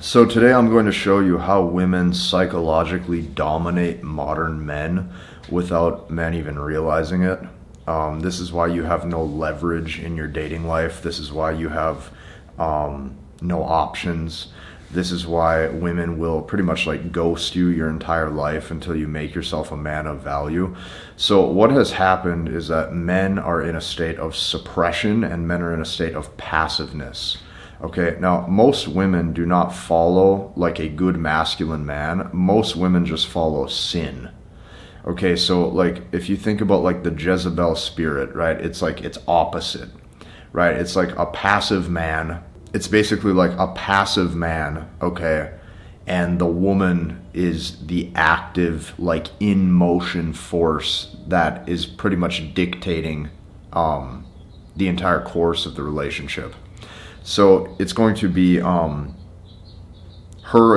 So today I'm going to show you how women psychologically dominate modern men without men even realizing it. This is why you have no leverage in your dating life. This is why you have no options. This is why women will pretty much like ghost you your entire life until you make yourself a man of value. So what has happened is that men are in a state of suppression and men are in a state of passiveness. Okay, now most women do not follow like a good masculine man. Most women just follow sin. Okay, so like if you think about like the Jezebel spirit, right? It's like it's opposite, right? It's like a passive man. It's basically like a passive man, okay? And the woman is the active, like in motion force that is pretty much dictating the entire course of the relationship. So it's going to be her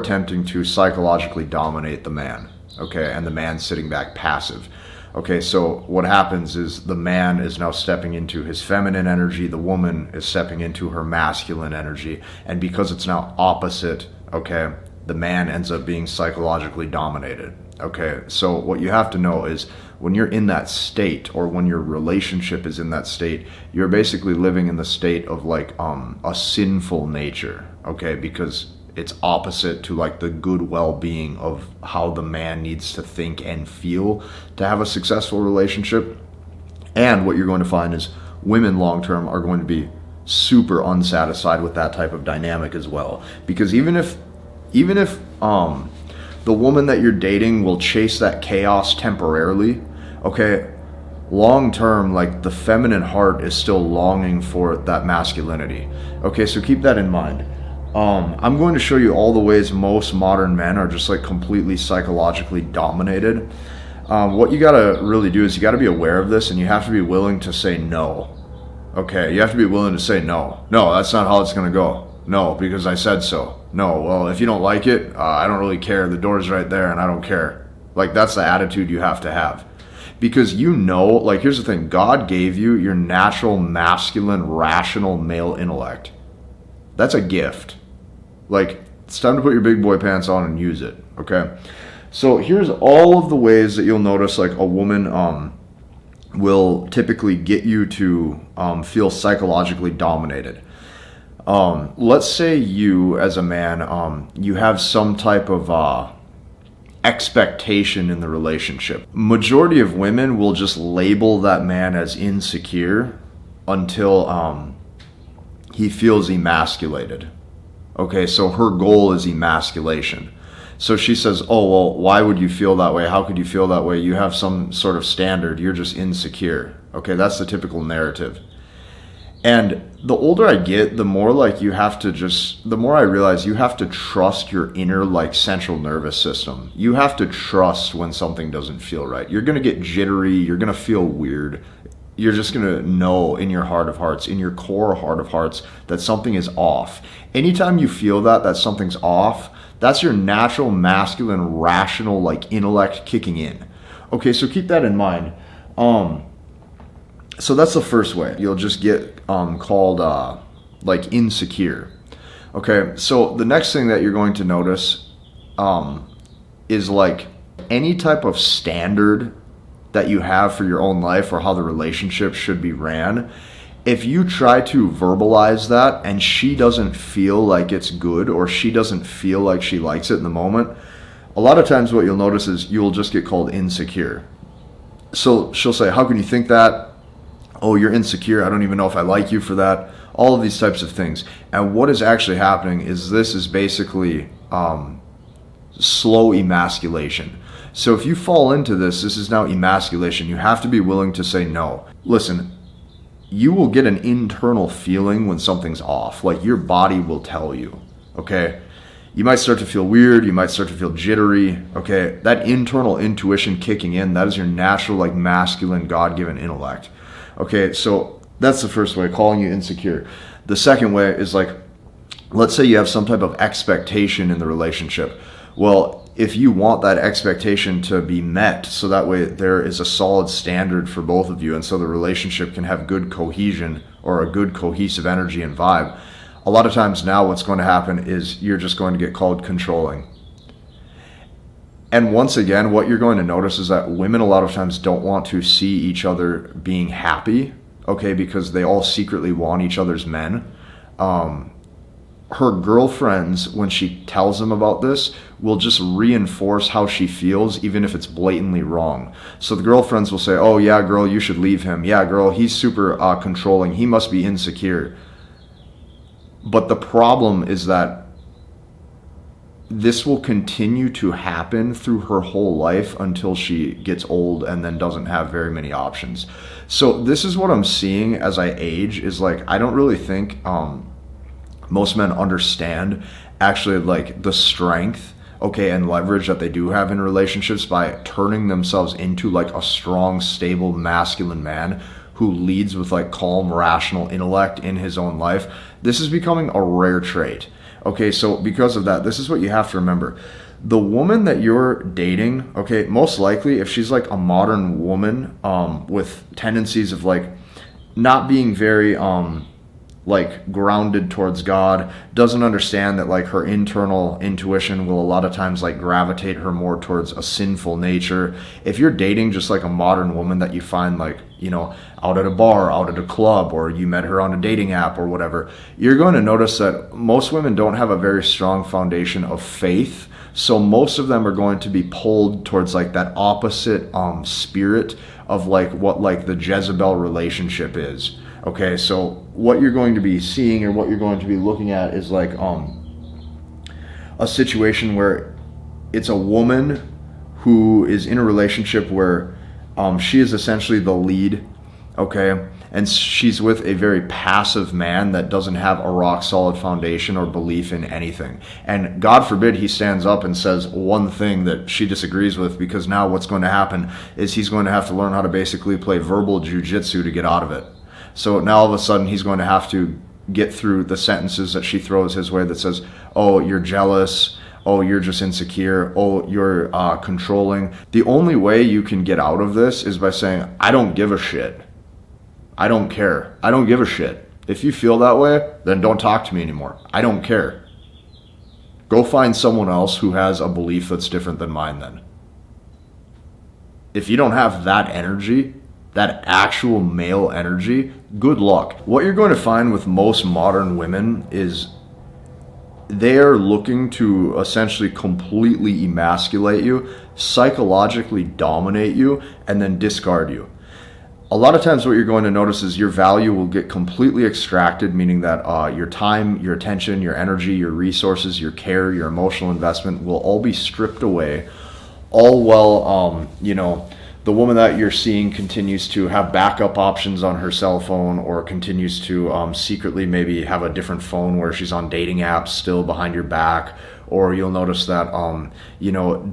attempting to psychologically dominate the man, okay, and the man sitting back passive. Okay, so what happens is the man is now stepping into his feminine energy, the woman is stepping into her masculine energy, and because it's now opposite, okay, the man ends up being psychologically dominated. Okay, so what you have to know is when you're in that state, or when your relationship is in that state, you're basically living in the state of like a sinful nature, okay, because it's opposite to like the good well-being of how the man needs to think and feel to have a successful relationship. And what you're going to find is women long-term are going to be super unsatisfied with that type of dynamic as well, because even if the woman that you're dating will chase that chaos temporarily, okay, long term, like the feminine heart is still longing for that masculinity. Okay, so keep that in mind. I'm going to show you all the ways most modern men are just like completely psychologically dominated. What you gotta really do is you gotta be aware of this, and you have to be willing to say no. Okay, you have to be willing to say no. No, that's not how it's gonna go. No, because I said so. No, well, if you don't like it, I don't really care. The door's right there and I don't care. Like, that's the attitude you have to have. Because you know, like, here's the thing. God gave you your natural, masculine, rational male intellect. That's a gift. Like, it's time to put your big boy pants on and use it, okay? So here's all of the ways that you'll notice, like, a woman will typically get you to feel psychologically dominated. Let's say you, as a man, you have some type of expectation in the relationship. Majority of women will just label that man as insecure until he feels emasculated. Okay, so her goal is emasculation. So she says, oh, well, why would you feel that way? How could you feel that way? You have some sort of standard. You're just insecure. Okay, that's the typical narrative. And the older I get, the more like the more I realize you have to trust your inner like central nervous system. You have to trust when something doesn't feel right. You're going to get jittery. You're going to feel weird. You're just going to know in your heart of hearts, in your core heart of hearts, that something is off. Anytime you feel that something's off, that's your natural masculine, rational, like intellect kicking in. Okay, so keep that in mind. So that's the first way. You'll just get called like insecure. Okay, so the next thing that you're going to notice is like any type of standard that you have for your own life or how the relationship should be ran. If you try to verbalize that and she doesn't feel like it's good, or she doesn't feel like she likes it in the moment, a lot of times what you'll notice is you'll just get called insecure. So she'll say, how can you think that? Oh, you're insecure. I don't even know if I like you for that. All of these types of things. And what is actually happening is this is basically slow emasculation. So if you fall into this is now emasculation. You have to be willing to say no. Listen, you will get an internal feeling when something's off. Like your body will tell you, okay? You might start to feel weird. You might start to feel jittery, okay? That internal intuition kicking in, that is your natural, like masculine, God-given intellect. Okay, so that's the first way, calling you insecure. The second way is like, let's say you have some type of expectation in the relationship. Well, if you want that expectation to be met, so that way there is a solid standard for both of you, and so the relationship can have good cohesion or a good cohesive energy and vibe, a lot of times now what's going to happen is you're just going to get called controlling. And once again, what you're going to notice is that women a lot of times don't want to see each other being happy, okay, because they all secretly want each other's men. Her girlfriends, when she tells them about this, will just reinforce how she feels, even if it's blatantly wrong. So the girlfriends will say, oh yeah, girl, you should leave him. Yeah, girl, he's super controlling. He must be insecure. But the problem is that this will continue to happen through her whole life until she gets old and then doesn't have very many options. So this is what I'm seeing as I age, is like, I don't really think most men understand actually like the strength, okay, and leverage that they do have in relationships by turning themselves into like a strong, stable, masculine man who leads with like calm, rational intellect in his own life. This is becoming a rare trait. Okay, so because of that, this is what you have to remember. The woman that you're dating, okay, most likely if she's like a modern woman with tendencies of like not being very like grounded towards God, doesn't understand that like her internal intuition will a lot of times like gravitate her more towards a sinful nature. If you're dating just like a modern woman that you find like, you know, out at a bar, out at a club, or you met her on a dating app or whatever, you're going to notice that most women don't have a very strong foundation of faith. So most of them are going to be pulled towards like that opposite spirit of like what like the Jezebel relationship is. Okay, so what you're going to be seeing or what you're going to be looking at is like a situation where it's a woman who is in a relationship where she is essentially the lead, okay, and she's with a very passive man that doesn't have a rock solid foundation or belief in anything. And God forbid he stands up and says one thing that she disagrees with, because now what's going to happen is he's going to have to learn how to basically play verbal jujitsu to get out of it. So now all of a sudden he's going to have to get through the sentences that she throws his way that says, oh, you're jealous, oh, you're just insecure, oh, you're controlling. The only way you can get out of this is by saying, I don't give a shit. I don't care. I don't give a shit. If you feel that way, then don't talk to me anymore. I don't care. Go find someone else who has a belief that's different than mine then. If you don't have that energy, that actual male energy, good luck. What you're going to find with most modern women is they are looking to essentially completely emasculate you, psychologically dominate you, and then discard you. A lot of times what you're going to notice is your value will get completely extracted, meaning that your time, your attention, your energy, your resources, your care, your emotional investment will all be stripped away, all while, the woman that you're seeing continues to have backup options on her cell phone, or continues to secretly maybe have a different phone where she's on dating apps still behind your back. Or you'll notice that,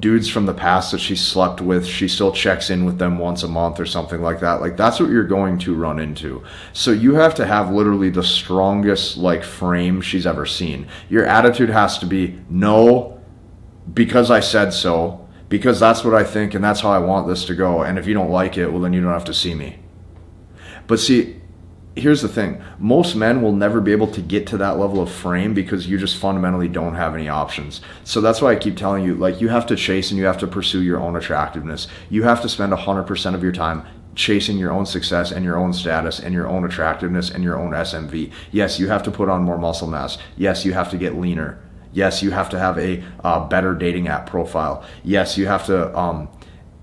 dudes from the past that she slept with, she still checks in with them once a month or something like that. Like, that's what you're going to run into. So you have to have literally the strongest, like, frame she's ever seen. Your attitude has to be, no, because I said so. Because that's what I think and that's how I want this to go. And if you don't like it, well, then you don't have to see me. But see, here's the thing. Most men will never be able to get to that level of frame because you just fundamentally don't have any options. So that's why I keep telling you, like, you have to chase and you have to pursue your own attractiveness. You have to spend 100% of your time chasing your own success and your own status and your own attractiveness and your own SMV. Yes, you have to put on more muscle mass. Yes, you have to get leaner. Yes, you have to have a better dating app profile. Yes, you have to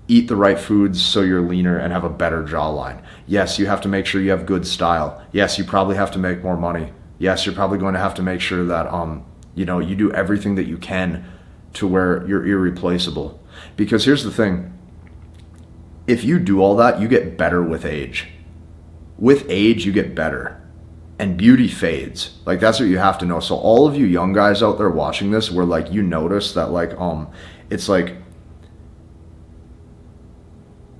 eat the right foods so you're leaner and have a better jawline. Yes, you have to make sure you have good style. Yes, you probably have to make more money. Yes, you're probably going to have to make sure that you do everything that you can to where you're irreplaceable. Because here's the thing. If you do all that, you get better with age. With age, you get better. And beauty fades. Like, that's what you have to know. So all of you young guys out there watching this, where like you notice that like it's like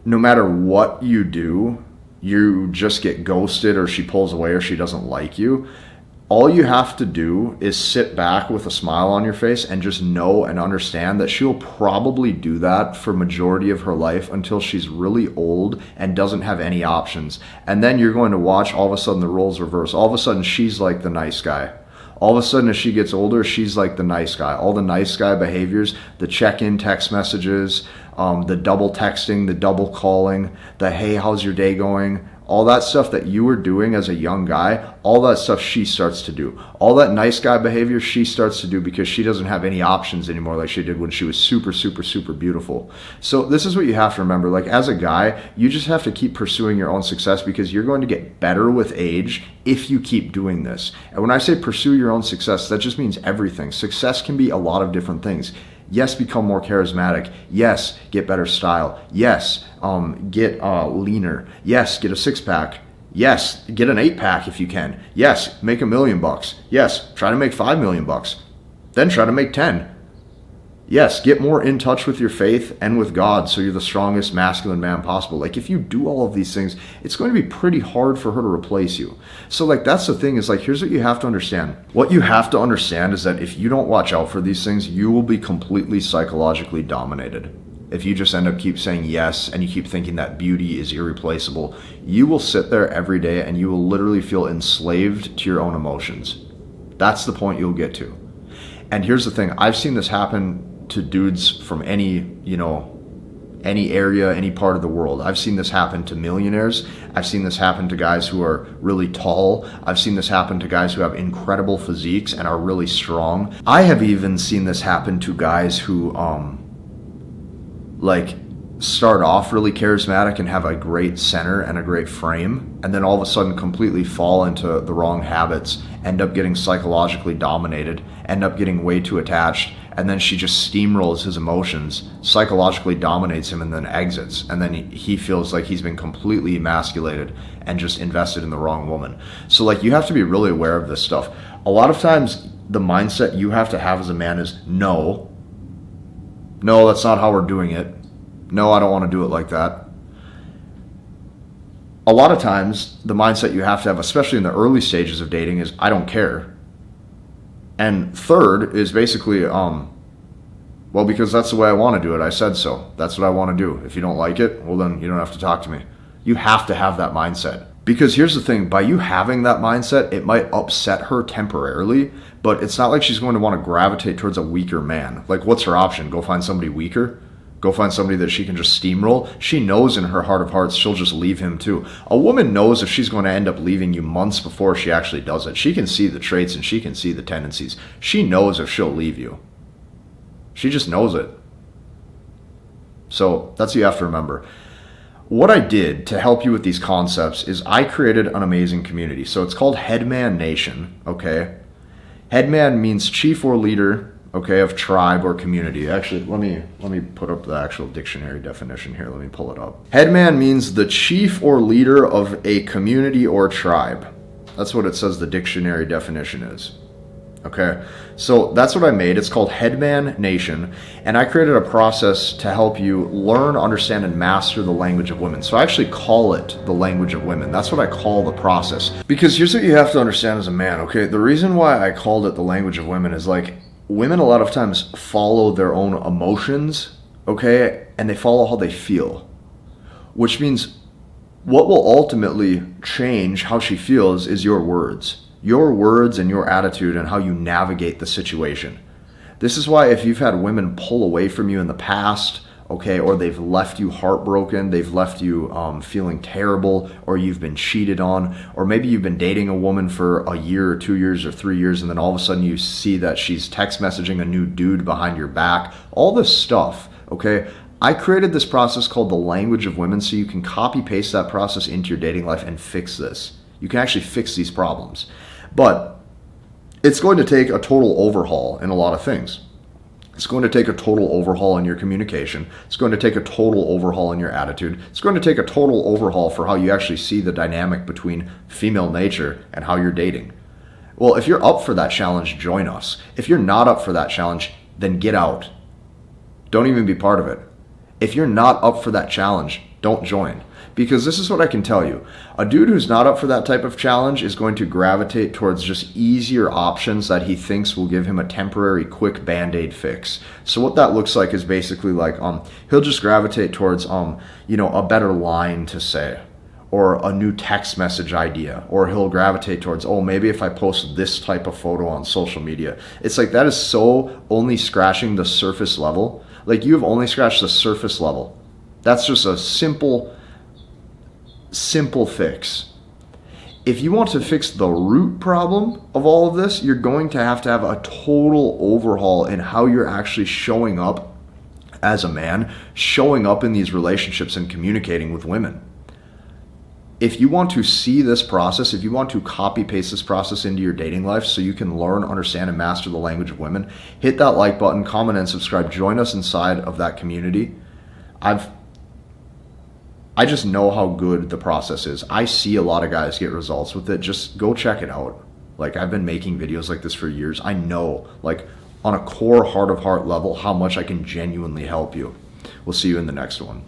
no matter what you do, you just get ghosted, or she pulls away, or she doesn't like you. All you have to do is sit back with a smile on your face and just know and understand that she'll probably do that for majority of her life until she's really old and doesn't have any options. And then you're going to watch all of a sudden the roles reverse. All of a sudden she's like the nice guy. All of a sudden, as she gets older, she's like the nice guy. All the nice guy behaviors, the check-in text messages, the double texting, the double calling, the hey, how's your day going? All that stuff that you were doing as a young guy, all that stuff she starts to do. All that nice guy behavior she starts to do because she doesn't have any options anymore like she did when she was super, super, super beautiful. So this is what you have to remember. Like as a guy, you just have to keep pursuing your own success because you're going to get better with age if you keep doing this. And when I say pursue your own success, that just means everything. Success can be a lot of different things. Yes, become more charismatic. Yes, get better style. Yes, get leaner. Yes, get a 6-pack. Yes, get an 8-pack if you can. Yes, make $1 million. Yes, try to make $5 million. Then try to make 10. Yes, get more in touch with your faith and with God so you're the strongest masculine man possible. Like if you do all of these things, it's going to be pretty hard for her to replace you. So like that's the thing is like, here's what you have to understand. What you have to understand is that if you don't watch out for these things, you will be completely psychologically dominated. If you just end up keep saying yes and you keep thinking that beauty is irreplaceable, you will sit there every day and you will literally feel enslaved to your own emotions. That's the point you'll get to. And here's the thing, I've seen this happen to dudes from any area, any part of the world. I've seen this happen to millionaires. I've seen this happen to guys who are really tall. I've seen this happen to guys who have incredible physiques and are really strong. I have even seen this happen to guys who like start off really charismatic and have a great center and a great frame, and then all of a sudden completely fall into the wrong habits, end up getting psychologically dominated, end up getting way too attached, and then she just steamrolls his emotions, psychologically dominates him, and then exits. And then he feels like he's been completely emasculated and just invested in the wrong woman. So like you have to be really aware of this stuff. A lot of times the mindset you have to have as a man is no, that's not how we're doing it. No, I don't want to do it like that. A lot of times the mindset you have to have, especially in the early stages of dating, is I don't care. And third is basically, well, because that's the way I want to do it. I said so. That's what I want to do. If you don't like it, well, then you don't have to talk to me. You have to have that mindset. Because here's the thing, by you having that mindset, it might upset her temporarily, but it's not like she's going to want to gravitate towards a weaker man. Like, what's her option? Go find somebody weaker? Go find somebody that she can just steamroll? She knows in her heart of hearts she'll just leave him too. A woman knows if she's going to end up leaving you months before she actually does it. She can see the traits and she can see the tendencies. She knows if she'll leave you. She just knows it. So that's what you have to remember. What I did to help you with these concepts is I created an amazing community. So it's called Headman Nation, okay? Headman means chief or leader, okay, of tribe or community. Actually, let me put up the actual dictionary definition here. Let me pull it up. Headman means the chief or leader of a community or tribe. That's what it says the dictionary definition is. Okay, so that's what I made. It's called Headman Nation, and I created a process to help you learn, understand, and master the language of women. So I actually call it the language of women. That's what I call the process. Because here's what you have to understand as a man, okay? The reason why I called it the language of women is like, women a lot of times follow their own emotions, okay? And they follow how they feel, which means what will ultimately change how she feels is your words. Your words and your attitude and how you navigate the situation. This is why if you've had women pull away from you in the past, okay, or they've left you heartbroken, they've left you feeling terrible, or you've been cheated on, or maybe you've been dating a woman for a year or 2 years or 3 years, and then all of a sudden you see that she's text messaging a new dude behind your back, all this stuff, okay? I created this process called the language of women so you can copy paste that process into your dating life and fix this. You can actually fix these problems. But it's going to take a total overhaul in a lot of things. It's going to take a total overhaul in your communication. It's going to take a total overhaul in your attitude. It's going to take a total overhaul for how you actually see the dynamic between female nature and how you're dating. Well, if you're up for that challenge, join us. If you're not up for that challenge, then get out. Don't even be part of it. If you're not up for that challenge, don't join. Because this is what I can tell you. A dude who's not up for that type of challenge is going to gravitate towards just easier options that he thinks will give him a temporary quick band-aid fix. So what that looks like is basically like he'll just gravitate towards a better line to say, or a new text message idea, or he'll gravitate towards, oh, maybe if I post this type of photo on social media. It's like that is so only scratching the surface level. Like, you have only scratched the surface level. That's just a simple fix. If you want to fix the root problem of all of this, you're going to have a total overhaul in how you're actually showing up as a man, showing up in these relationships and communicating with women. If you want to see this process, if you want to copy paste this process into your dating life so you can learn, understand, and master the language of women, hit that like button, comment, and subscribe. Join us inside of that community. I just know how good the process is. I see a lot of guys get results with it. Just go check it out. Like, I've been making videos like this for years. I know, like, on a core heart of heart level, how much I can genuinely help you. We'll see you in the next one.